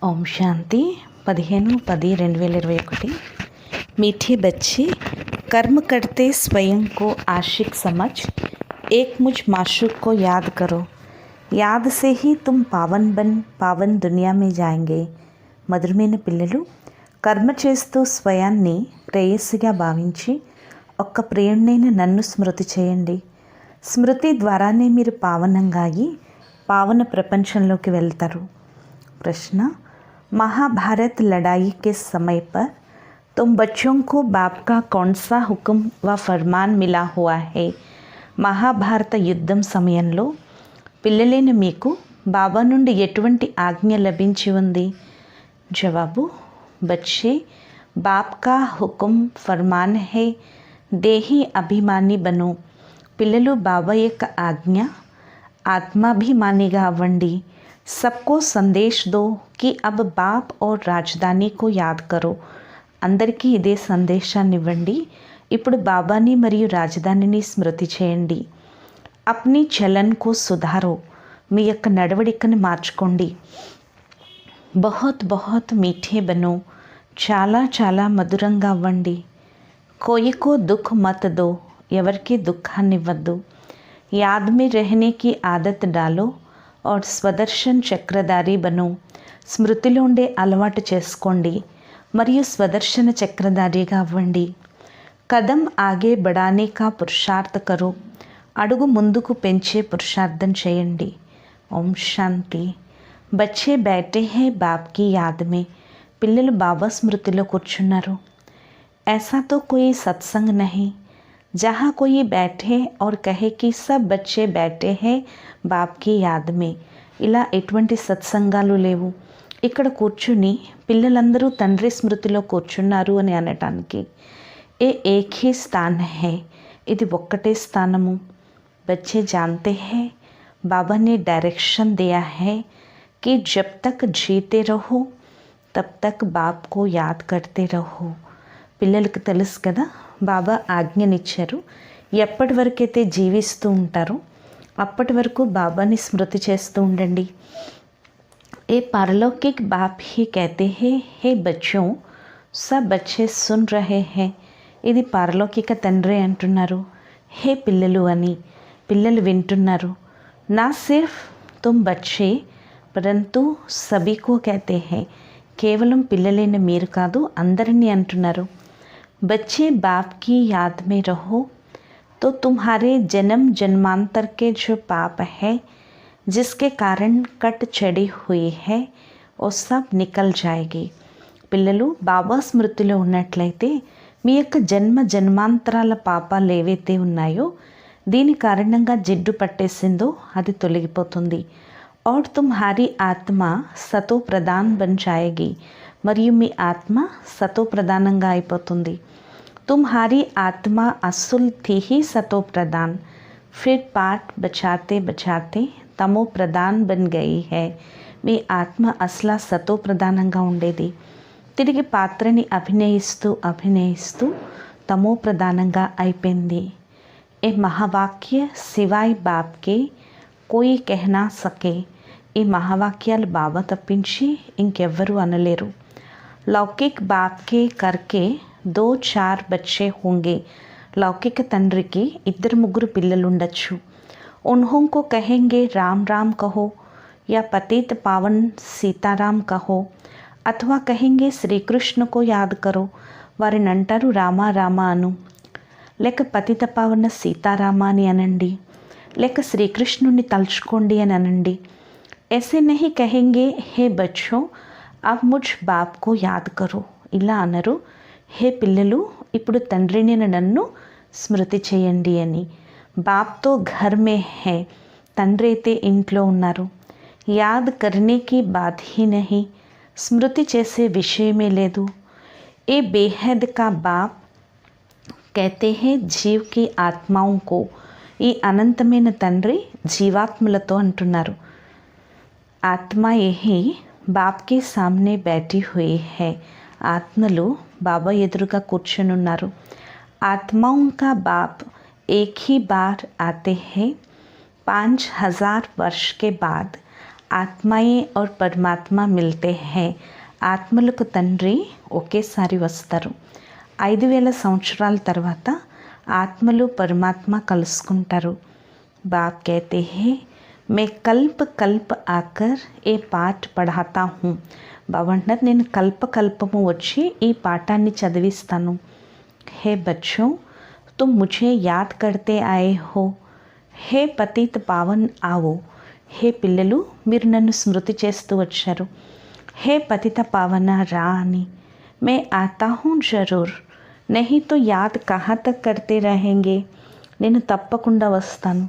ओम शांति 15/10/2021। मीठे बच्चे, कर्म करते स्वयं को आशिक समझ एक मुझ माशूक को याद करो। याद से ही तुम पावन बन पावन दुनिया में जाएंगे। మధురమైన పిల్లలు, కర్మ చేస్తూ స్వయాన్ని ప్రేయసిగా భావించి ఒక్క ప్రియుణ్ణైన నన్ను స్మృతి చేయండి. స్మృతి ద్వారానే మీరు పావనంగా అయి పావన ప్రపంచంలోకి వెళ్తారు. प्रश्न, महाभारत लड़ाई के समय पर तुम बच्चों को बाप का कौन सा हुक्म व फरमान मिला हुआ है? మహాభారత యుద్ధం సమయంలో పిల్లలైన మీకు బాబా నుండి ఎటువంటి ఆజ్ఞ లభించి ఉంది? జవాబు, బచ్చే, బాప్ కా హుకుం ఫర్మాన్ హే దేహి అభిమాని బనో. పిల్లలు, బాబా యొక్క ఆజ్ఞ ఆత్మాభిమానిగా అవ్వండి. सबको संदेश दो कि अब बाप और राजधानी को याद करो. అందరికీ ఇదే సందేశాన్ని ఇవ్వండి. ఇప్పుడు బాబాని మరియు రాజధానిని స్మృతి చేయండి. అప్ని చలన్ కో సుధారో. మీ యొక్క నడవడికను మార్చుకోండి. బహుత్ బహుత్ మీఠే బనో. చాలా చాలా మధురంగా అవ్వండి. కోయికో దుఃఖ్ మత్ దో. ఎవరికి దుఃఖాన్ని ఇవ్వద్దు. యాద్ మే రహనే కి ఆదత్ డాలో और స్వదర్శన్ చక్రధారి బను. స్మృతిలో ఉండే అలవాటు చేసుకోండి మరియు స్వదర్శన చక్రధారిగా అవ్వండి. కదం ఆగే బడానే కా పురుషార్థ కరో. అడుగు ముందుకు పెంచే పురుషార్థం చేయండి. ఓం శాంతి. బచ్చే బైఠే హై బాప్ కి యాద్ మే. పిల్లలు బాబా స్మృతిలో కూర్చున్నారు. ऐसा तो कोई सत्संग नहीं जहाँ कोई बैठे और कहे कि सब बच्चे बैठे हैं బాప్ కి యాద్ మే. ఇలా ఎటువంటి సత్సంగాలు లేవు. ఇక్కడ కూర్చుని పిల్లలందరూ తండ్రి స్మృతిలో కూర్చున్నారు అని అనటానికి. ఏక్ హీ స్థాన్ హై. ఇది ఒక్కటే స్థానము. బచ్చే జాన్తే హై బాబా నే డైరెక్షన్ దియా హై कि जब तक जीते रहो तब तक बाप को याद करते रहो. పిల్లలకు తెలుసు కదా, బాబా ఆజ్ఞనిచ్చారు. ఎప్పటి వరకైతే జీవిస్తూ ఉంటారో అప్పటి వరకు బాబాని స్మృతి చేస్తూ ఉండండి. ఏ పారలౌకిక్ బాప్ హీ कहते हैं హే బచ్చోं सब बच्चे सुन रहे हैं. ఇది పారలౌకిక తండ్రి అంటున్నారు. హే పిల్లలు అని. పిల్లలు వింటున్నారు. నా సిర్ఫ్ తుమ్ బచ్చే పరంతు సభీ కో कहते हैं. కేవలం పిల్లలైన మీరు కాదు, అందరినీ అంటున్నారు. बच्चे बाप की याद में रहो तो तुम्हारे जन्म जन्मांतर के जो पाप है जिसके कारण कट चढ़ी हुई है वो सब निकल जाएगी. పిల్లలు బాబా స్మృతిలో ఉన్నట్లయితే మీ యొక్క జన్మ జన్మాంతరాల పాపాలు ఏవైతే ఉన్నాయో దీని కారణంగా జిడ్డు పట్టేసిందో అది తొలగిపోతుంది. और तुम्हारी आत्मा సతో ప్రధాన్ బన్ జాయేగి. మరియు మీ ఆత్మ సతో ప్రధానంగా అయిపోతుంది. तुम्हारी आत्मा असुल थी ही सतो प्रधान, फिर पाठ बचाते बचाते तमो प्रधान बन गई है. మీ ఆత్మ అసలు సతో ప్రధానంగా ఉండేది. తిరిగి పాత్రని అభినయిస్తూ అభినయిస్తూ తమో ప్రధానంగా అయిపోయింది. ఏ మహావాక్య సివాయ్ బాప్కే కోయి కెహనా సకే. ఈ మహావాక్యాలు బాబా తప్పించి ఇంకెవ్వరూ అనలేరు. లౌకిక్ బాప్కే కర్కే 2-4 బచ్చే హోంగే. లౌకిక తండ్రికి 2-3 పిల్లలు ఉండొచ్చు. उन्हों को कहेंगे राम राम कहो या पतित पावन सीताराम कहो अथवा कहेंगे శ్రీకృష్ణ को याद करो. వారిని అంటారు రామా రామా అను, లేక పతిత పావన సీతారామ అని అనండి, లేక శ్రీకృష్ణుని తలుచుకోండి అని అనండి. ऐसे नहीं कहेंगे हे बच्चों अब मुझ बाप को याद करो. ఇలా అనరు, హే పిల్లలు ఇప్పుడు తండ్రిని నన్ను స్మృతి చేయండి అని. బాప్తో ఘర్ మే హై. తండ్రి అయితే ఇంట్లో ఉన్నారు. యాద్ కర్నే కి బాత్ హీ నహీ. స్మృతి చేసే విషయమే లేదు. ఏ బేహద్ కా బాప్ कहते हैं జీవ్ కి ఆత్మాओं को. ఈ అనంతమైన తండ్రి జీవాత్మలతో అంటున్నారు. ఆత్మ యహీ బాప్ కే సామ్నే బైఠీ హుయి హై. ఆత్మలు బాబా ఎదురుగా కూర్చొనున్నారు. ఆత్మాओं का बाप एक ही बार आते हैं. 5000 वर्ष के बाद ఆత్మయే और పరమాత్మ మిల్తే హై. ఆత్మలకు తండ్రి ఒకేసారి వస్తారు. 5000 సంవత్సరాల తర్వాత ఆత్మలు పరమాత్మ కలుసుకుంటారు. బాప్ कहते हैं मैं कल्प कल्प आकर ये पाठ पढ़ाता हूँ. బాబా అంటున్నారు నేను కల్పకల్పము వచ్చి ఈ పాఠాన్ని చదివిస్తాను. హే బచ్చో तुम मुझे याद करते आए हो. హే పతిత్ పావన్ ఆవో. హే పిల్లలు మీరు నన్ను స్మృతి చేస్తూ వచ్చారు. హే పతిత పావన రా అని. మే ఆతా హూ జరూర్. నహీ తో యాద్ కహా తక్ కర్తే రహేంగే. నేను తప్పకుండా వస్తాను,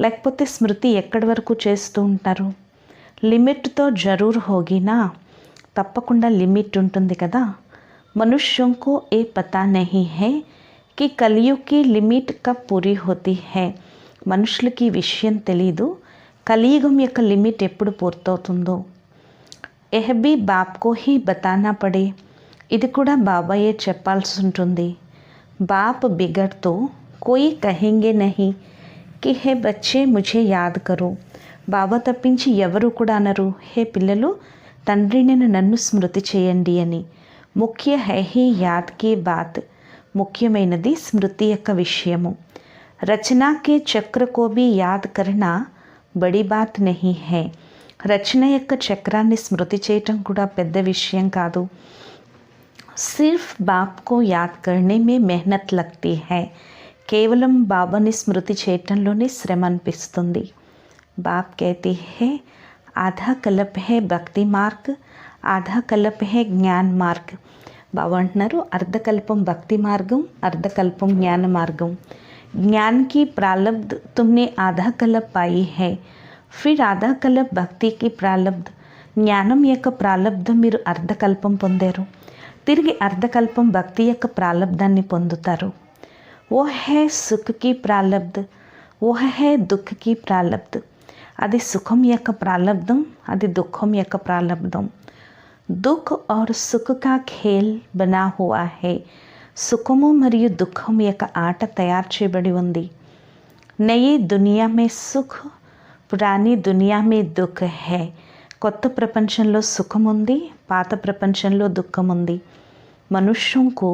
లేకపోతే స్మృతి ఎక్కడి వరకు చేస్తూ ఉంటారు. లిమిట్తో జరూర్ హోగినా. తప్పకుండా లిమిట్ ఉంటుంది కదా. మనుష్యంకు ఏ పతా నహీ హై కి కలియుగ్ కి లిమిట్ కబ్ పూరీ హోతీ హై. మనుషులకి ఈ విషయం తెలీదు, కలియుగం యొక్క లిమిట్ ఎప్పుడు పూర్తవుతుందో. ఎహ్ బి బాప్కో హీ బతానా పడే. ఇది కూడా బాబాయే చెప్పాల్సి ఉంటుంది. బాప్ బిగడ్తో కోయి కహెంగే నహీ కి హే బచ్చే ముఝే యాద్ కరో. బాబా తప్పించి ఎవరు కూడా అనరు హే పిల్లలు తండ్రిని నన్ను స్మృతి చేయండి అని. ముఖ్య హై హీ యాద్ కి బాత్. ముఖ్యమైనది స్మృతి యొక్క విషయము. రచనా కే చక్ర కో భీ యాద్ కర్నా బడి బాత్ నహీ హై. రచన యొక్క చక్రాన్ని స్మృతి చేయటం కూడా పెద్ద విషయం కాదు. సిర్ఫ్ బాప్ కో యాద్ కర్నే మే మెహనత్ లగ్తీ హై. కేవలం బాబాని స్మృతి చేయటంలోనే శ్రమ అనిపిస్తుంది. బాప్ कहते हैं ఆధా కల్ప్ హై భక్తి మార్గ్, ఆధా కల్ప్ హై జ్ఞాన్ మార్గ్. బాబా అంటున్నారు అర్ధకల్పం భక్తి మార్గం, అర్ధకల్పం జ్ఞాన మార్గం. ज्ञान की प्रालब्ध तुमने आधा कल्प पाई है, फिर आधा कल्प భక్తి की ప్రాలబ్ధ. జ్ఞానం యొక్క ప్రాలబ్ధం మీరు అర్ధకల్పం పొందారు, తిరిగి అర్ధకల్పం భక్తి యొక్క ప్రాలబ్ధాన్ని పొందుతారు. ఓ హై సుఖ్ కి ప్రాలబ్ధ, ఓ హై దుఃఖ కి ప్రాలబ్ధ. అది సుఖం యొక్క ప్రాలబ్ధం, అది దుఃఖం యొక్క ప్రాలబ్ధం. దుఃఖ और సుఖ का खेल बना हुआ है. సుఖము మరియు దుఃఖం యొక్క ఆట తయారు చేయబడి ఉంది. నయీ దునియా మే సుఖ్, పురానీ దునియా మే దుఃఖ హై. కొత్త ప్రపంచంలో సుఖం ఉంది, పాత ప్రపంచంలో దుఃఖం ఉంది. మనుష్యంకు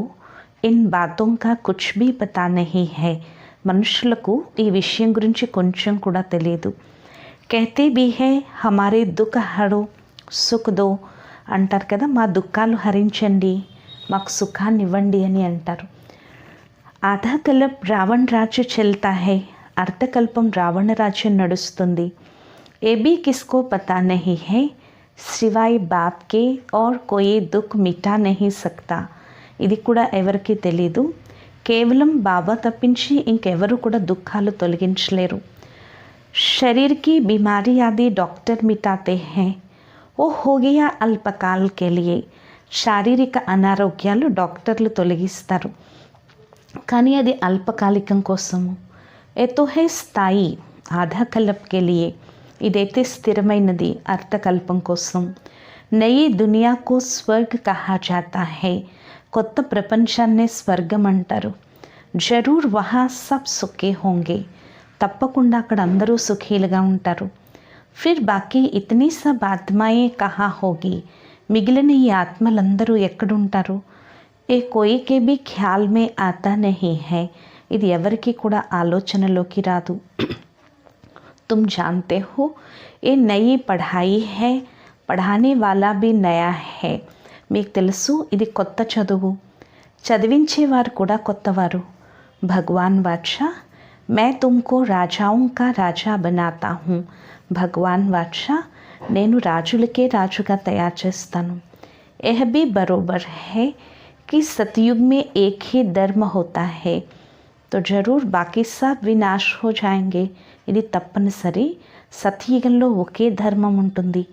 ఇన్ బాతోం కా కుచ్ భీ పతా నహీ హై. మనుషులకు ఈ విషయం గురించి కొంచెం కూడా తెలియదు. कहते भी है हमारे दुख हरो సుఖ్ దో అంటారు కదా, మా దుఃఖాలు హరించండి, మాకు సుఖాన్ని ఇవ్వండి అని అంటారు. ఆధా కల్ప్ రావణ రాజ్య చల్తా హై. అర్ధకల్పం రావణ రాజ్యం నడుస్తుంది. A B Kisko పతా Nahi high సివాయ్ బాప్ కే और कोई దుఃఖ్ మిటా నహీ సక్తా. ఇది కూడా ఎవరికీ తెలీదు, కేవలం బాబా తప్పించి ఇంకెవరు కూడా దుఃఖాలు తొలగించలేరు. शरीर की बीमारी आदि डॉक्टर मिटाते हैं, वो हो गया अल्पकाल के लिए. శారీరక అనారోగ్యాలు డాక్టర్లు తొలగిస్తారు, కానీ అది అల్పకాలికం కోసము. ఏతో హై స్థాయి ఆధా కల్ప్ కే లియే. ఇదైతే స్థిరమైనది అర్ధకల్పం కోసం. నయీ దునియాకు స్వర్గ్ కహా జాతా హై. కొత్త ప్రపంచాన్నే స్వర్గం అంటారు. జరూర్ వహా సబ్ సుఖే హోంగే. తప్పకుండా అక్కడ అందరూ సుఖీలుగా ఉంటారు. ఫిర్ బాకీ ఇతనీ సబ్ ఆత్మాయే కహా హోగి. మిగిలిన ఈ ఆత్మలందరూ ఎక్కడుంటారు. ఏ కోయికే బి ఖ్యాల్ మే ఆతా నహీ హై. ఇది ఎవరికి కూడా ఆలోచనలోకి రాదు. తుమ్ జాన్తే హో ఏ నయీ పఢాయి హై, పఢానే వాలా బి నయా హై. మీకు తెలుసు ఇది కొత్త చదువు, చదివించేవారు కూడా కొత్తవారు. భగవాన్ వాచా मैं तुमको రాజాओं का రాజా बनाता हूँ. భగవాన్ వాచా నేను రాజులకే రాజుగా తయారు చేస్తాను. यह भी बरोबर है कि सतयुग में एक ही धर्म होता है, तो जरूर बाकी सब विनाश हो जाएंगे. ఇది తప్పనిసరి, సతయుగంలో ఒకే ధర్మం ఉంటుంది,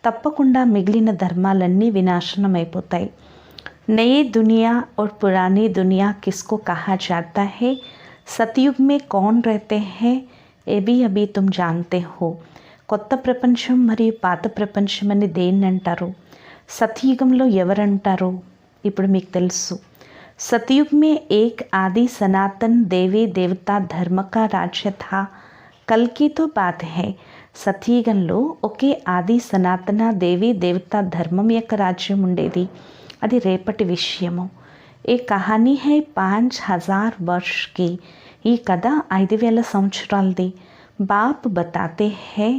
తప్పకుండా మిగిలిన ధర్మాలన్నీ వినాశనం అయిపోతాయి. नई दुनिया और पुरानी दुनिया किसको कहा जाता है, సతయుగ్ మే కౌన్ रहते हैं ఏ బీ అభి తుమ్ జాన్తే హో. కొత్త ప్రపంచం మరియు పాత ప్రపంచం అని దేన్ని అంటారు, సతయుగంలో ఎవరంటారు ఇప్పుడు మీకు తెలుసు. సతయుగ్ మే ఏక్ ఆది సనాతన్ దేవీ దేవతా ధర్మ కా రాజ్య థా, కల్ కి తో బాత్ హై. సతీగంలో ఒకే ఆది సనాతన దేవీ దేవతా ధర్మం యొక్క రాజ్యం ఉండేది. అది రేపటి విషయము. ఏ కహానీ హై 5000 వర్ష్ కి. ఈ కథ 5000 సంవత్సరాలది. బాప్ బతాతే హై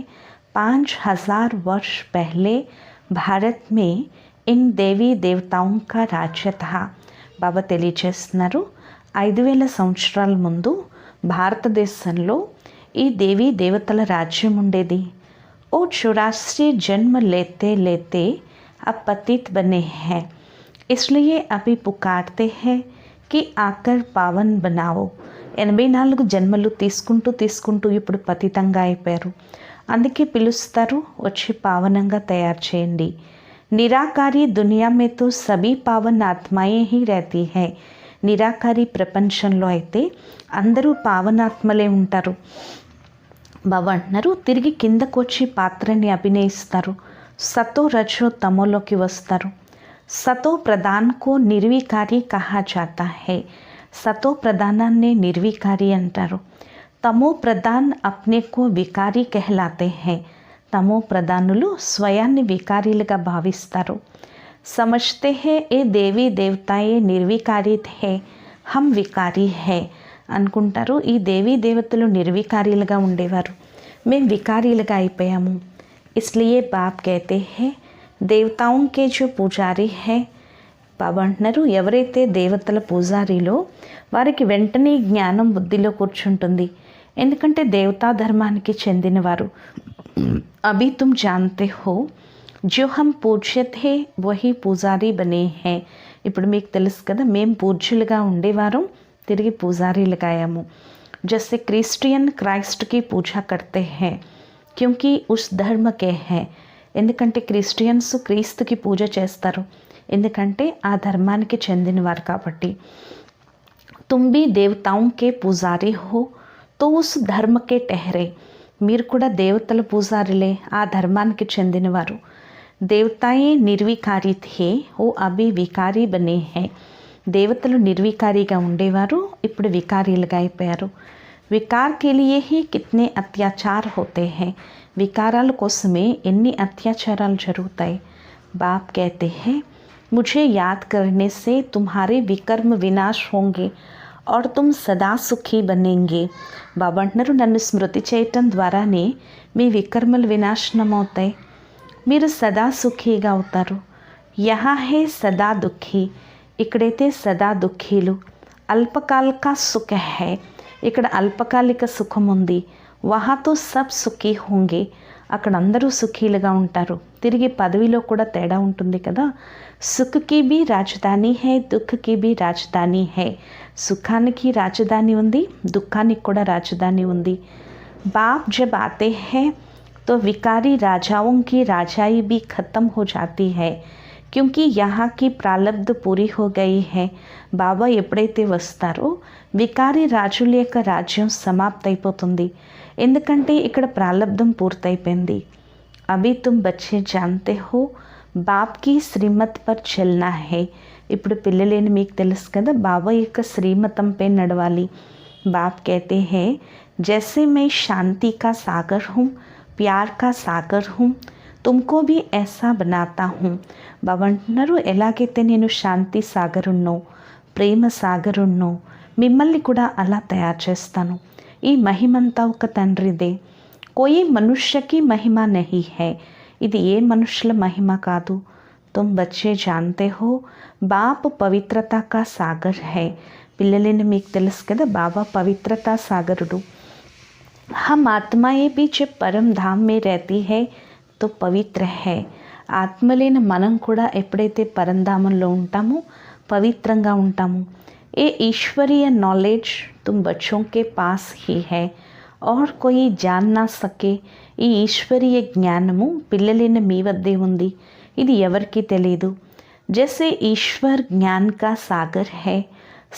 5000 वर्ष पहले भारत में इन देवी देवताओं का राज्य था. బాబా తెలియచేస్తున్నారు, 5000 సంవత్సరాల ముందు భారతదేశంలో ఈ దేవీ దేవతల రాజ్యం ఉండేది. ఓ 84 జన్మ लेते लेते अब पतित बने हैं, इसलिए अभी पुकारते हैं कि आकर पावन बनाओ. 84 జన్మలు తీసుకుంటూ ఇప్పుడు పతితంగా అయిపోయారు. అందుకే పిలుస్తారు, వచ్చి పావనంగా తయారు చేయండి. నిరాకారి దునియా మే తో సభీ పావన్ ఆత్మాయే హీ రహతీ హై. నిరాకారి ప్రపంచంలో అయితే అందరూ పావనాత్మలే ఉంటారు. బాబా అంటున్నారు, తిరిగి కిందకు వచ్చి పాత్రని అభినయిస్తారు. సతో రజో తమోలోకి వస్తారు. సతో ప్రధాన్కో నిర్వికారి కహా జాతా హై. సతో ప్రధానాన్నే నిర్వికారి అంటారు. తమో ప్రధాన్ అప్నే కో వికారి कहलाते हैं. తమో ప్రధానులు స్వయాన్ని వికారీలుగా భావిస్తారు. సమజ్తే హే ఏ దేవీ దేవతాయే నిర్వికారి హే, హమ్ వికారి హే అనుకుంటారు. ఈ దేవీ దేవతలు నిర్వికారీలుగా ఉండేవారు, మేము వికారీలుగా అయిపోయాము. ఇస్లియే బాప్ कहते हैं దేవతాओं के जो पुजारी है. బాబా అంటున్నారు, ఎవరైతే దేవతల పూజారిలో వారికి వెంటనే జ్ఞానం బుద్ధిలో కూర్చుంటుంది, ఎందుకంటే దేవతా ధర్మానికి చెందినవారు. అభి తుమ్ జాన్తే హో జో హమ్ పూజ్య థే వహీ పూజారీ బనే హై. ఇప్పుడు మీకు తెలుసు కదా, మేము పూజ్యులుగా ఉండేవారు, తిరిగి పూజారీలుగా అయ్యాము. జైసే క్రిస్టియన్ క్రైస్ట్కి పూజా కర్తే హై క్యూంకి ఉస్ ధర్మ కే హై. ఎందుకంటే క్రిస్టియన్స్ క్రీస్తుకి పూజ చేస్తారు, ఎందుకంటే ఆ ధర్మానికి చెందినవారు కాబట్టి. తుమ్ భీ దేవతాओं के पुजारी हो तो उस धर्म के ठहरे. మీరు కూడా దేవతల పూజారులే, ఆ ధర్మానికి చెందినవారు. దేవతాయే నిర్వికారి థే ఓ అభి వికారీ బనే హై. దేవతలు నిర్వికారిగా ఉండేవారు, ఇప్పుడు వికారీలుగా అయిపోయారు. వికార్ కే లియే హీ కిత్నే అత్యాచార్ హోతే హై. వికారాల కోసమే ఎన్ని అత్యాచారాలు జరుగుతాయి. బాప్ कहते हैं मुझे याद करने से तुम्हारे विकर्म विनाश होंगे और तुम सदा सुखी बनेंगे. బాబా అంటున్నారు, నన్ను స్మృతి చేయటం ద్వారానే మీ వికర్మలు వినాశనం అవుతాయి, మీరు సదా సుఖీగా అవుతారు. యహా హే సదా దుఃఖీ. ఇక్కడైతే సదా దుఃఖీలు. అల్పకాలిక సుఖ హై. ఇక్కడ అల్పకాలిక సుఖం ఉంది. వహాతో సబ్ సుఖీ హోంగే. అక్కడ అందరూ సుఖీలుగా ఉంటారు. తిరిగి పదవిలో కూడా తేడా ఉంటుంది కదా. సుఖ్కి బి రాజధాని హై, దుఃఖ్కి బి రాజధాని హై. సుఖానికి రాజధాని ఉంది, దుఃఖానికి కూడా రాజధాని ఉంది. బాప్ జబ్ ఆతే హై తో వికారీ రాజాओं की राजाई भी खत्म हो जाती है क्योंकि यहाँ की प्रारब्ध पूरी हो गई है. బాబా ఎప్పుడైతే వస్తారో వికారీ రాజుల యొక్క రాజ్యం సమాప్తి అయిపోతుంది, ఎందుకంటే ఇక్కడ ప్రారబ్ధం పూర్తయిపోయింది. అభి తుమ్ బచ్చే జాన్తే హో బాప్ కి శ్రీమత్ పర్ చల్నా హై. ఇప్పుడు పిల్లలేని మీకు తెలుసు కదా, బాబా యొక్క శ్రీమతంపై నడవాలి. బాప్ कहते हैं जैसे मैं शांति का सागर हूँ, प्यार का सागर हूँ, तुमको भी ऐसा बनाता हूँ. బాబా అంటున్నారు, ఎలాగైతే నేను శాంతి సాగరున్నో, ప్రేమ సాగరున్నో, మిమ్మల్ని కూడా అలా తయారు చేస్తాను. ఈ మహిమంతా ఒక తండ్రిదే. కోయి మనుష్యకి మహిమ నహీ హై. ఇది ఏ మనుషుల మహిమ కాదు. తుమ్ బచ్చే జాన్తే హో బాప్ పవిత్రతా కా సాగర్ హై. పిల్లలేని మీకు తెలుసు కదా, బాబా పవిత్రతా సాగరుడు. హమ్ ఆత్మాయే బి జబ్ పరం ధామ్ మే రహతీ హై తో పవిత్ర హై. ఆత్మలైన మనం కూడా ఎప్పుడైతే పరంధామంలో ఉంటామో పవిత్రంగా ఉంటాము. ఏ ఈశ్వరీయ నాలెడ్జ్ तुम बच्चों के पास ही है और कोई जान ना सके. ఈ ఈశ్వరీయ జ్ఞానము పిల్లలైన మీ వద్దే ఉంది, ఇది ఎవరికీ తెలియదు. जैसे ईश्वर ज्ञान का सागर है,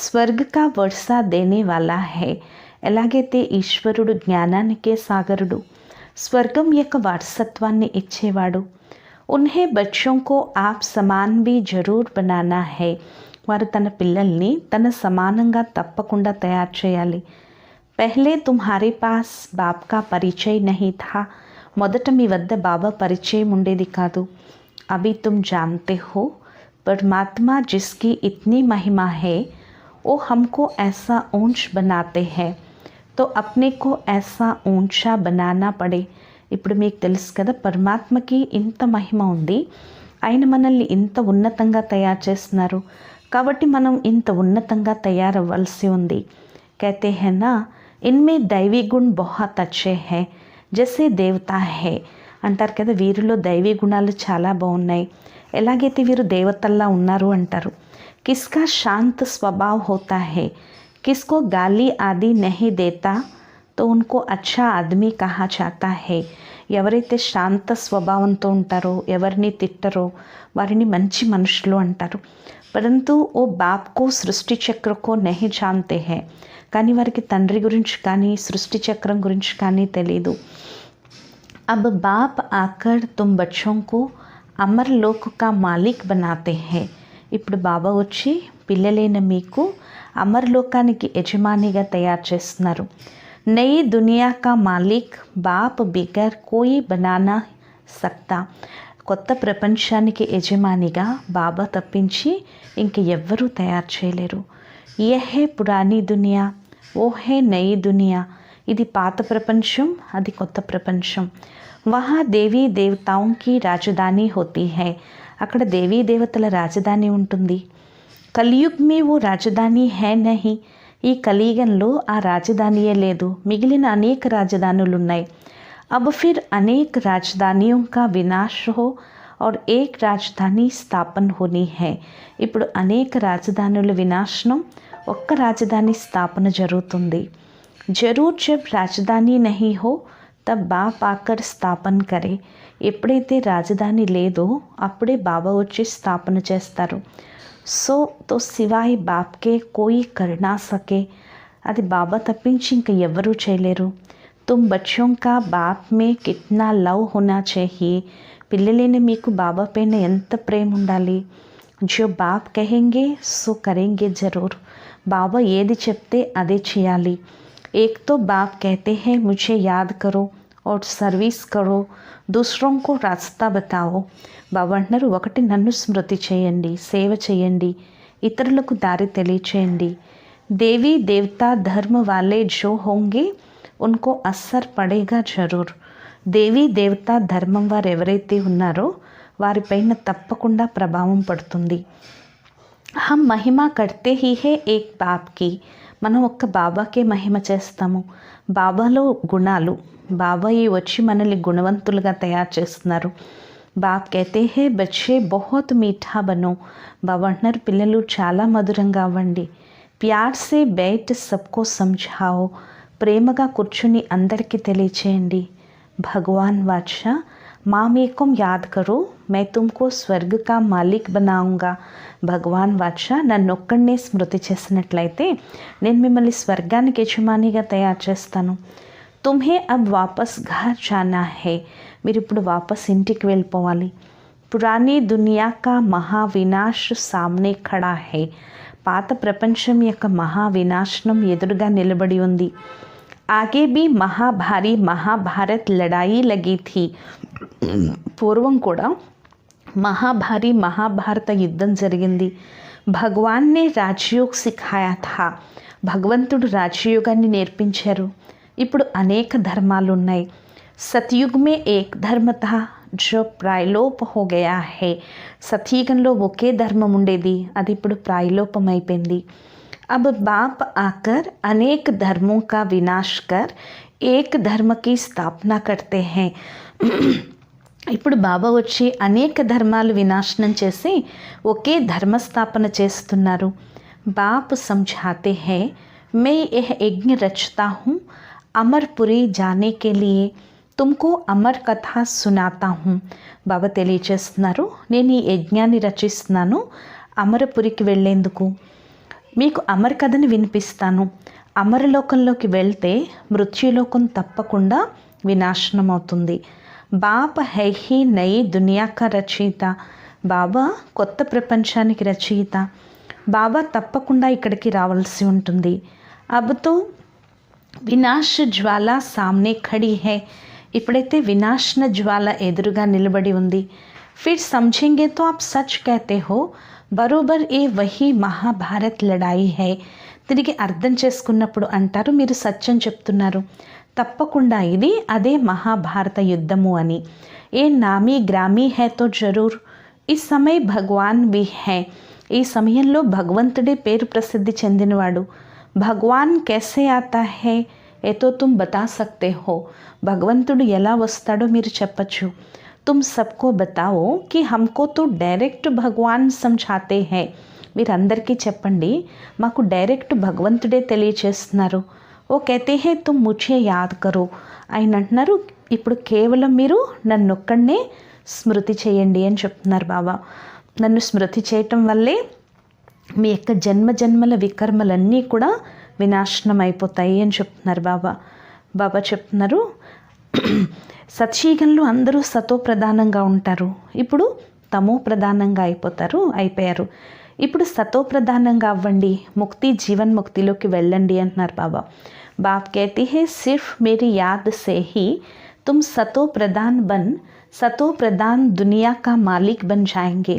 స్వర్గ కా వర్షా దేనే వాలా హై. ఎలాగైతే ఈశ్వరుడు జ్ఞానానికే సాగరుడు, స్వర్గం యొక్క వారసత్వాన్ని ఇచ్చేవాడు. ఉన్హే బచ్చోं को आप समान भी जरूर बनाना है. వారు తన పిల్లల్ని తన సమానంగా తప్పకుండా తయారు చేయాలి. పహలే తుమ్హారే పాస్ బాప్ కా పరిచయ్ నహీ థా మొదట మీ వద్ద బాబా పరిచయం ఉండేది కాదు. అభి తుమ్ జాన్తే హో परमात्मा जिसकी इतनी महिमा है वो हमको ऐसा ऊंच बनाते हैं, तो अपने को ऐसा ऊंचा बनाना पड़े. ఇప్పుడు మీకు తెలుసు కదా, పరమాత్మకి ఇంత మహిమ ఉంది, ఆయన మనల్ని ఇంత ఉన్నతంగా తయారు చేస్తున్నారు, కాబట్టి మనం ఇంత ఉన్నతంగా తయారవ్వాల్సి ఉంది. कहते हैं ना, इनमें दैवी गुण बहुत अच्छे हैं जैसे देवता है అంటారు కదా, వీరిలో దైవీ గుణాలు చాలా బాగున్నాయి, ఎలాగైతే వీరు దేవతల్లా ఉన్నారు అంటారు. కిస్కా శాంత స్వభావ్ హోతా హై, కిస్కో గాలి ఆది నహీ దేతా తో ఉన్కో అచ్చా ఆద్మీ కహా జాతా హై. ఎవరైతే శాంత స్వభావంతో ఉంటారో, ఎవరిని తిట్టరో వారిని మంచి మనుషులు అంటారు. పరంతు ఓ బాప్కో సృష్టి చక్రకో నహీ జాన్తే హై, కానీ వారికి తండ్రి గురించి కానీ సృష్టి చక్రం గురించి కానీ తెలీదు. अब बाप आकर तुम बच्चों को అమర్ లోక్ కా మాలిక్ బనాతే హై. ఇప్పుడు బాబా వచ్చి పిల్లలైన మీకు అమర్ లోకానికి యజమానిగా తయారు చేస్తున్నారు. నయి దునియా కా మాలిక్ బాప్ బిగర్ కోయి బనానా సక్తా. కొత్త ప్రపంచానికి యజమానిగా బాబా తప్పించి ఇంక ఎవ్వరూ తయారు చేయలేరు. యహే పురాణీ దునియా, ఓ హే నయి దునియా. ఇది పాత ప్రపంచం, అది కొత్త ప్రపంచం. వహా దేవీ దేవతాంకి రాజధాని హోతీ హై. అక్కడ దేవీ దేవతల రాజధాని ఉంటుంది. కలియుగ్ మే ఓ రాజధాని హై నహీ. ఈ కలియుగంలో ఆ రాజధానియే లేదు, మిగిలిన అనేక రాజధానులు ఉన్నాయి. అబ్ ఫిర్ అనేక రాజధానియోं का వినాశ హో और एक రాజధాని స్థాపన హోనీ హై. ఇప్పుడు అనేక రాజధానుల వినాశనం, ఒక్క రాజధాని స్థాపన జరుగుతుంది. జరూర్ జబ్ రాజధాని నహీ హో తబ్ బాప్ ఆకర్ స్థాపన కరే. ఎప్పుడైతే రాజధాని లేదో అప్పుడే బాబా వచ్చి స్థాపన చేస్తారు. సో తో సివాయ్ బాప్కే కోయి కర్నా సకే. అది బాబా తప్పించి ఇంక ఎవరూ చేయలేరు. తుమ్ బచ్చోం కా బాప్ మే కిత్నా లవ్ హోనా చాహియే. పిల్లలైన మీకు బాబా పైన ఎంత ప్రేమ ఉండాలి. జో బాప్ కహెంగే సో కరెంగే జరూర్. బాబా ఏది చెప్తే అదే చేయాలి. एक तो बाप कहते हैं मुझे याद करो और सर्विस करो, दूसरों को रास्ता बताओ. బాబా అంటున్నారు, ఒకటి నన్ను స్మృతి చేయండి, సేవ చేయండి, ఇతరులకు దారి తెలియచేయండి. దేవీ దేవతా ధర్మ వాలే జో హోంగే ఉన్కో అస్సర్ పడేగా జరూర్. దేవీ దేవతా ధర్మం వారు ఎవరైతే ఉన్నారో వారిపైన తప్పకుండా ప్రభావం పడుతుంది. హమ్ మహిమా కర్తే హీ హే ఏక్ బాప్కి. మనం ఒక్క బాబాకే మహిమ చేస్తాము. బాబాలో గుణాలు, బాబా ఈ వచ్చి మనల్ని గుణవంతులుగా తయారు చేస్తున్నారు. బాప్ కహతే హే బచ్చే బహుత్ మీఠా బనో. బాబా అంటున్నారు, పిల్లలు చాలా మధురంగా అవ్వండి. ప్యార్ సే బైట్ సబ్కో సమఝాओ. ప్రేమగా కూర్చుని అందరికీ తెలియచేయండి. భగవాన్ వాచా మామేకం యాద్ కరో మై తుమ్కో స్వర్గ కా మాలిక్ బనాऊंगा. భగవాన్ వాచా నన్నొక్కడనే స్మృతి చేసినట్లయితే నేను మిమ్మల్ని స్వర్గానికి యజమానిగా తయారు చేస్తాను. తుమ్హే అబ్ వాపస్ ఘర్ జానా హై. మీరు ఇప్పుడు వాపస్ ఇంటికి వెళ్ళిపోవాలి. పురానీ దునియా కా మహా వినాశ్ సామ్నే ఖడా హై. పాత ప్రపంచం యొక్క మహా వినాశనం ఎదురుగా నిలబడి ఉంది. ఆగే భీ మహాభారీ మహాభారత్ లడాయి లగి థీ. పూర్వం కూడా మహాభారీ మహాభారత యుద్ధం జరిగింది. భగవాన్ నే రాజయోగ్ సిఖాయా థా. భగవంతుడు రాజయోగాన్ని నేర్పించారు. ఇప్పుడు అనేక ధర్మాలు ఉన్నాయి. సతయుగ్ మే ఏక్ ధర్మ థా జో ప్రాయలోప్ హో గయా హై. సతయుగంలో ఒకే ధర్మం ఉండేది, అది ఇప్పుడు ప్రాయలోపమైపోయింది. अब बाप आकर अनेक धर्मों का विनाश कर एक धर्म की स्थापना करते हैं. ఇప్పుడు బాబా వచ్చి అనేక ధర్మాలు వినాశనం చేసి ఒకే ధర్మస్థాపన చేస్తున్నారు. బాప్ समझाते हैं मैं यह यज्ञ रचता हूँ अमरपुरी जाने के लिए, तुमको అమర్ కథ సునాతా హూ. బాబా తెలియచేస్తున్నారు, నేను ఈ యజ్ఞాన్ని రచిస్తున్నాను అమరపురికి వెళ్ళేందుకు. మీకు అమర్ కథని వినిపిస్తాను. అమరలోకంలోకి వెళ్తే మృత్యులోకం తప్పకుండా వినాశనం అవుతుంది. బాప్ హై హీ నయి దునియా కా రచయిత. బాబా కొత్త ప్రపంచానికి రచయిత. బాబా తప్పకుండా ఇక్కడికి రావాల్సి ఉంటుంది. అబ్ తో వినాశ జ్వాల సామ్నే ఖడి హై. ఇప్పుడైతే వినాశన జ్వాల ఎదురుగా నిలబడి ఉంది. फिर समझेंगे तो आप सच कहते हो, బరోబర్ ఏ వహీ మహాభారత్ లడాయి హై. తిరిగి అర్థం చేసుకున్నప్పుడు అంటారు మీరు సత్యం చెప్తున్నారు, తప్పకుండా ఇది అదే మహాభారత యుద్ధము అని. ఏ నామీ గ్రామీ హై తో జరూర్, ఈ సమయ భగవాన్ भी है. ఈ సమయంలో భగవంతుడే పేరు ప్రసిద్ధి చెందినవాడు. భగవాన్ कैसे आता है ఏ తో తుమ్ బతా సక్తే హో. భగవంతుడు ఎలా వస్తాడో మీరు చెప్పచ్చు. तुम सबको बताओ कि हमको तो डायरेक्ट भगवान समझाते हैं. మీరందరికీ చెప్పండి, మాకు డైరెక్ట్ భగవంతుడే తెలియచేస్తున్నారు. ఓ कहते हैं तुम मुझे याद करो. ఆయన అంటున్నారు ఇప్పుడు కేవలం మీరు నన్నొక్కడనే స్మృతి చేయండి అని చెప్తున్నారు బాబా. నన్ను స్మృతి చేయటం వల్లే మీ యొక్క జన్మ జన్మల వికర్మలన్నీ కూడా వినాశనం అయిపోతాయి అని చెప్తున్నారు బాబా. బాబా చెప్తున్నారు సత్యయుగంలో అందరూ సతో ప్రధానంగా ఉంటారు, ఇప్పుడు తమో ప్రధానంగా అయిపోయారు. ఇప్పుడు సతో ప్రధానంగా అవ్వండి, ముక్తి జీవన్ ముక్తిలోకి వెళ్ళండి అంటున్నారు బాబా. బాప్ कहती है सिर्फ मेरी याद से ही तुम सतो प्रधान बन सतो प्रधान दुनिया का मालिक बन जाएंगे.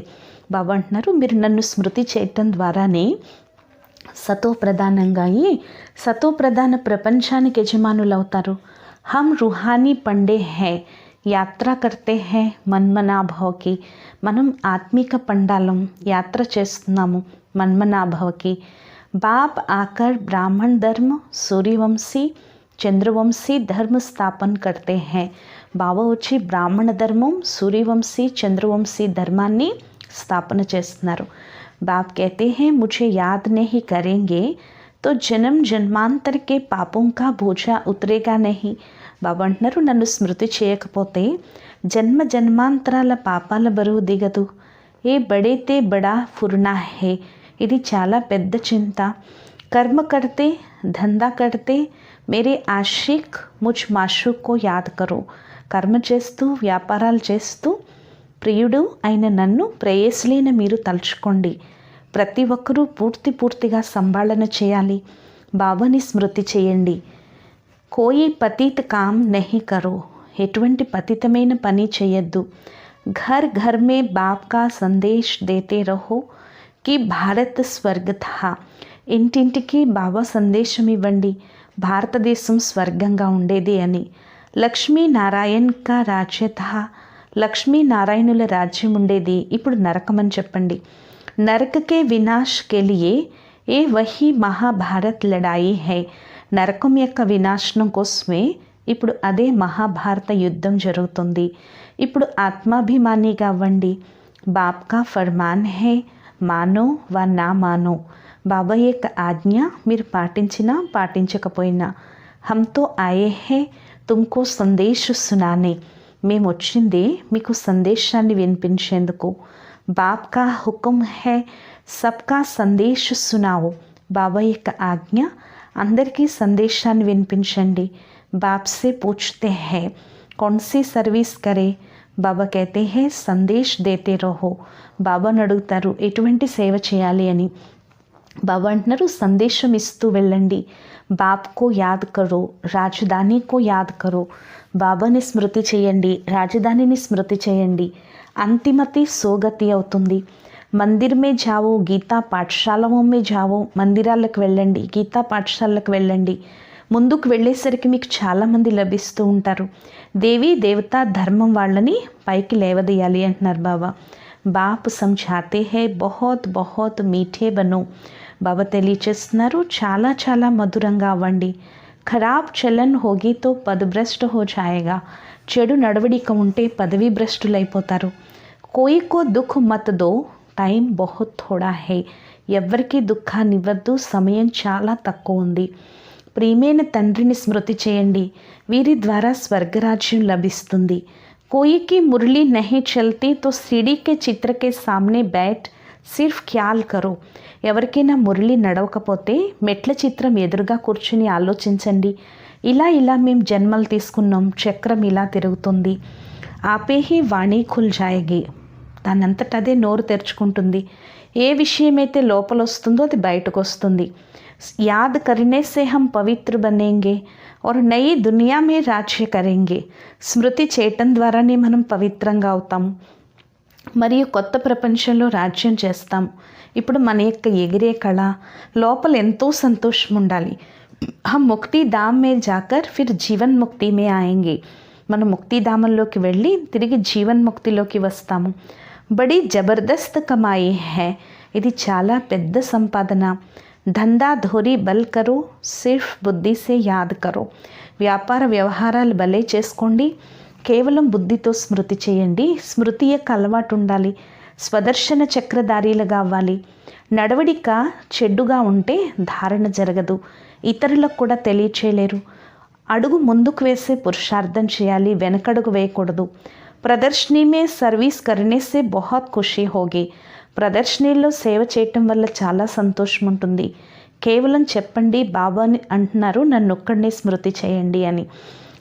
బాబా అంటున్నారు మీరు నన్ను స్మృతి చేయటం ద్వారానే సతో ప్రధానంగా అయ్యి సతో ప్రధాన ప్రపంచానికి యజమానులు అవుతారు. हम रूहानी पंडे हैं, యాత్ర करते हैं మన్మనాభవకి. మనం ఆత్మిక పండాలం, యాత్ర చేస్తున్నాము మన్మనాభవకి. బాప్ ఆకర్ బ్రాహ్మణ ధర్మ సూర్యవంశీ చంద్రవంశీ ధర్మ స్థాపన करते हैं. బాబా వచ్చి బ్రాహ్మణ ధర్మం సూర్యవంశీ చంద్రవంశీ ధర్మాన్ని స్థాపన చేస్తున్నారు. బాప్ कहते हैं मुझे याद नहीं करेंगे तो जन्म जन्मांतर के पापों का बोझा उतरेगा नहीं. బాబా అంటున్నారు నన్ను స్మృతి చేయకపోతే జన్మ జన్మాంతరాల పాపాల బరువు దిగదు. ఏ బడేతే బడా ఫుర్నా హే, ఇది చాలా పెద్ద చింత. కర్మ కడితే ధందా కడితే మేరే ఆషిక్ ముజ్ మాషూక్ కో యాద్ కరో. కర్మ చేస్తూ వ్యాపారాలు చేస్తూ ప్రియుడు అయిన నన్ను ప్రేయస్లైన మీరు తలుచుకోండి. ప్రతి ఒక్కరూ పూర్తిగా సంభాళన చేయాలి, బాబాని స్మృతి చేయండి. కోయి పతిత కామ్ నహీ కరో, ఎటువంటి పతితమైన పని చేయొద్దు. ఘర్ ఘర్ మే బాప్ కా సందేశ్ దేతే రహో కి భారత్ స్వర్గ థా. ఇంటింటికి బాబా సందేశం ఇవ్వండి, భారతదేశం స్వర్గంగా ఉండేది అని. లక్ష్మీనారాయణ్ కా రాజ్య థా, లక్ష్మీనారాయణుల రాజ్యం ఉండేది, ఇప్పుడు నరకమని చెప్పండి. నరకకే వినాశ్ కే లియే ఏ వహీ మహాభారత్ లడాయి హై. నరకం యొక్క వినాశనం కోసమే ఇప్పుడు అదే మహాభారత యుద్ధం జరుగుతుంది. ఇప్పుడు ఆత్మాభిమానిగా అవ్వండి. బాప్ కా ఫర్మాన్ హే మానో వా నా మానో. బాబా యొక్క ఆజ్ఞ మీరు పాటించినా పాటించకపోయినా. హమ్తో ఆయే హే తుమ్కో సందేశ్ సునానే. మేము వచ్చింది మీకు సందేశాన్ని వినిపించేందుకు. బాప్ కా హుకుం హే సబ్కా సందేశ్ సునావో. బాబా యొక్క ఆజ్ఞ అందరికీ సందేశాన్ని వినిపించండి. బాప్ సే పూछते हैं कौन सी सर्विस करे. బాబా कहते हैं సందేశ్ దేతే రహో. బాబాను అడుగుతారు ఎటువంటి సేవ చేయాలి అని. బాబా అంటున్నారు సందేశం ఇస్తూ వెళ్ళండి. బాప్ కో యాద్ కరో రాజధాని కో యాద్ కరో. బాబాని స్మృతి చేయండి, రాజధానిని స్మృతి చేయండి. అంతిమతి సోగతి అవుతుంది. మందిర్ మే జావో గీతా పాఠశాలలో మే జావో. మందిరాలకు వెళ్ళండి, గీతా పాఠశాలకు వెళ్ళండి. ముందుకు వెళ్ళేసరికి మీకు చాలామంది లభిస్తూ ఉంటారు. దేవీ దేవతా ధర్మం వాళ్ళని పైకి లేవదీయాలి అంటున్నారు బాబా. బాప్ సమझाते हैं बहुत बहुत मीठे बनो. బాబా తెలియచేస్తున్నారు చాలా చాలా మధురంగా అవ్వండి. ఖరాబ్ చలన్ హోగి తో పదభ్రష్ట హో జాయేగా. చెడు నడవడిక ఉంటే పదవీ భ్రష్టులైపోతారు. కోయి కో దుఃఖ మత్ దో టైం బహుత్ థోడా హే. ఎవ్వరికీ దుఃఖాన్ని ఇవ్వద్దు, సమయం చాలా తక్కువ ఉంది. ప్రియమైన తండ్రిని స్మృతి చేయండి, వీరి ద్వారా స్వర్గరాజ్యం లభిస్తుంది. కోయికి మురళి నహీ చల్తీ తో సిడి కే చిత్ర కే సామ్నే బ్యాట్ సిర్ఫ్ ఖ్యాల్ కరో. ఎవరికైనా మురళి నడవకపోతే మెట్ల చిత్రం ఎదురుగా కూర్చుని ఆలోచించండి. ఇలా మేము జన్మలు తీసుకున్నాం, చక్రం ఇలా తిరుగుతుంది. ఆపేహి వాణి ఖుల్ జాయేగి. దానంతట అదే నోరు తెరుచుకుంటుంది. ఏ విషయమైతే లోపల వస్తుందో అది బయటకు వస్తుంది. याद करने से हम पवित्र बनेंगे और नई दुनिया में राज्य करेंगे. స్మృతి చేయటం ద్వారానే మనం పవిత్రంగా అవుతాము మరియు కొత్త ప్రపంచంలో రాజ్యం చేస్తాం. ఇప్పుడు మన యొక్క ఎగిరే కళ లోపల ఎంతో సంతోషం ఉండాలి. हम मुक्ति धाम में जाकर फिर जीवन मुक्ति में आएंगे. మనం ముక్తిధామంలోకి వెళ్ళి తిరిగి జీవన్ముక్తిలోకి వస్తాము. బడి జబర్దస్త్ కమాయి హై. ఇది చాలా పెద్ద సంపాదన. ధందా ధోరీ బల్ కరో, సిర్ఫ్ బుద్ధి సే యాద్ కరో. వ్యాపార వ్యవహారాలు భలే చేసుకోండి, కేవలం బుద్ధితో స్మృతి చేయండి. స్మృతి యొక్క అలవాటు ఉండాలి. స్వదర్శన చక్రధారీలుగా అవ్వాలి. నడవడిక చెడ్డుగా ఉంటే ధారణ జరగదు, ఇతరులకు కూడా తెలియచేయలేరు. అడుగు ముందుకు వేసే పురుషార్థం చేయాలి, వెనకడుగు వేయకూడదు. ప్రదర్శనీ మే సర్వీస్ కర్నే సే బహుత్ ఖుషీ హోగి. ప్రదర్శనీల్లో సేవ చేయటం వల్ల చాలా సంతోషం ఉంటుంది. కేవలం చెప్పండి, బాబాని అంటున్నారు నన్ను ఒక్కడినే స్మృతి చేయండి అని.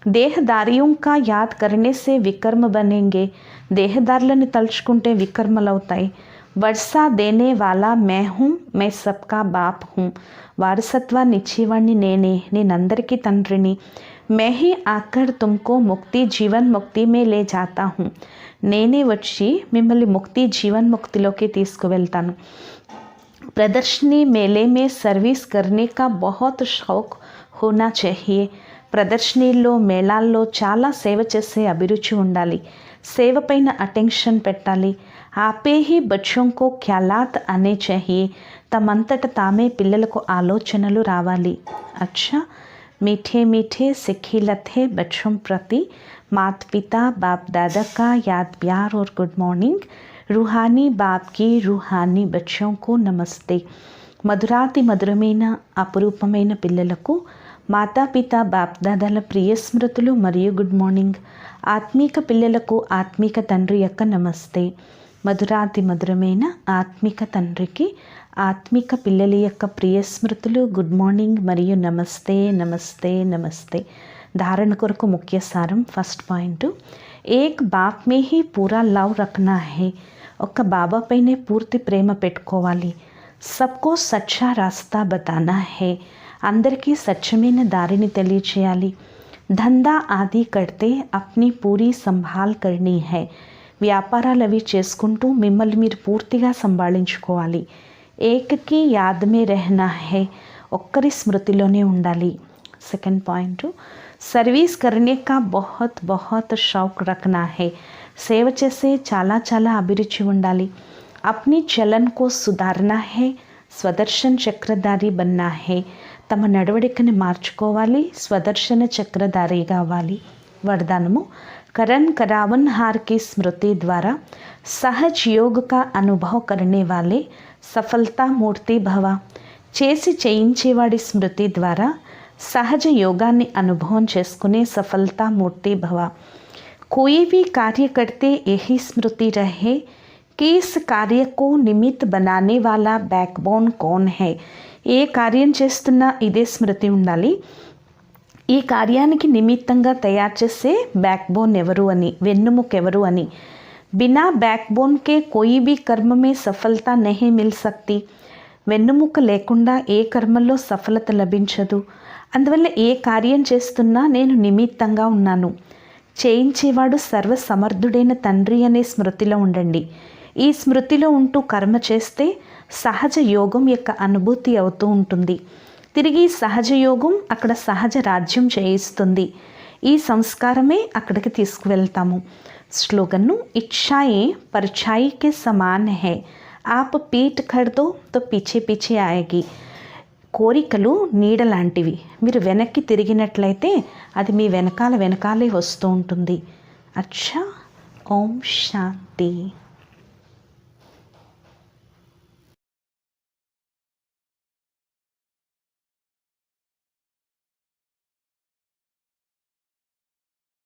దేహదారియం కా యాద్ కర్నే సే వికర్మ బనేంగే. దేహదారులను తలుచుకుంటే వికర్మలవుతాయి. వర్షా దేనే వాలా మే హూం, మే సబ్కా బాప్ హూం. వారసత్వాన్ని ఇచ్చేవాణ్ణి నేనే, నేనందరికీ తండ్రిని. మే హీ ఆకర్ తుమ్కో ముక్తి జీవన్ ముక్తి మే లే జాతా హూం. నేనే వచ్చి మిమ్మల్ని ముక్తి జీవన్ముక్తిలోకి తీసుకువెళ్తాను. ప్రదర్శనీ మేళే మే సర్వీస్ కర్నే కా బహుత్ షౌక్ హోనా చాహియే. ప్రదర్శనీల్లో మేళాల్లో చాలా సేవ చేసే అభిరుచి ఉండాలి. సేవ పైన అటెన్షన్ పెట్టాలి. ఆపే హీ బచ్చోం కో ఖ్యాలాత్ అనే చాహియే. తమంతట తామే పిల్లలకు ఆలోచనలు రావాలి. అచ్చా, मीठे मीठे सिखिलते बच्चों प्रति माता पिता बाप दादा का याद प्यार और गुड मॉर्निंग. रूहानी बाप की रूहानी बच्चों को नमस्ते. మధురాతి మధురమైన అపురూపమైన పిల్లలకు మాతాపిత బాప్దాదాల ప్రియ స్మృతులు మరియు గుడ్ మార్నింగ్. ఆత్మీక పిల్లలకు ఆత్మీక తండ్రి యొక్క నమస్తే. మధురాతి మధురమైన ఆత్మిక తండ్రికి ఆత్మిక పిల్లల యొక్క ప్రియ స్మృతులు, గుడ్ మార్నింగ్ మరియు నమస్తే నమస్తే నమస్తే. ధారణ కొరకు ముఖ్య సారం. ఫస్ట్ పాయింట్, ఏక్ బాప్ మే హీ పూరా లవ్ రఖనా హై. ఒక్క బాబా పైనే పూర్తి ప్రేమ పెట్టుకోవాలి. సబ్కో సచ్చా రాస్తా బతానా హై. అందరికీ స్వచ్ఛమైన దారిని తెలియచేయాలి. ధందా ఆది కడితే అప్ని పూరి సంభాల్ కర్నీ హై. వ్యాపారాలు అవి చేసుకుంటూ మిమ్మల్ని మీరు పూర్తిగా సంభాళించుకోవాలి. ఏకకి యాద్ మే రెహనా హై. ఒక్కరి స్మృతిలోనే ఉండాలి. సెకండ్ పాయింట్, సర్వీస్ కర్నే కా బహుత్ బహుత్ షౌక్ రఖనా హై. సేవ చేసే చాలా చాలా అభిరుచి ఉండాలి. అప్ని చలన్ కో సుధారనా హై. స్వదర్శన్ చక్రధారి బన్నా హై. తమ నడవడికని మార్చుకోవాలి, స్వదర్శన చక్రధారిగా అవ్వాలి. వరదానము, కరణ్ करावन हार की स्मृति द्वारा सहज योग का अनुभव करने वाले सफलता मूर्ति भव. చేసి చేయించేవాడి స్మృతి ద్వారా సహజ యోగాన్ని అనుభవం చేసుకునే సఫలతా మూర్తి భవ. कोई भी कार्य करते यही स्मृति रहे कि इस कार्य को निमित्त बनाने वाला बैकबोन कौन है. ఏ కార్యం చేస్తున్నా ఇదే స్మృతి ఉండాలి. ఈ కార్యానికి నిమిత్తంగా తయారు చేసే బ్యాక్బోన్ ఎవరు అని, వెన్నుముక ఎవరు అని. బినా బ్యాక్బోన్ కే కోయి భీ కర్మ మే సఫలత నహీ మిల్ సక్తి. వెన్నుముక లేకుండా ఏ కర్మల్లో సఫలత లభించదు. అందువల్ల ఏ కార్యం చేస్తున్నా నేను నిమిత్తంగా ఉన్నాను. చేయించేవాడు సర్వసమర్థుడైన తండ్రి అనే స్మృతిలో ఉండండి. ఈ స్మృతిలో ఉంటూ కర్మ చేస్తే సహజ యోగం యొక్క అనుభూతి అవుతూ ఉంటుంది. తిరిగి సహజ యోగం అక్కడ సహజ రాజ్యం చేయిస్తుంది. ఈ సంస్కారమే అక్కడికి తీసుకువెళ్తాము. స్లోగన్ను, ఇచ్ఛాయే పరఛాయి కే సమాన్ హై. ఆప్ పీట్ ఖర్ దో తో పీछे పీछे ఆయేగి. కోరికలు నీడ లాంటివి. మీరు వెనక్కి తిరిగినట్లయితే అది మీ వెనకాలే వస్తూ ఉంటుంది. అచ్చా, ఓం శాంతి.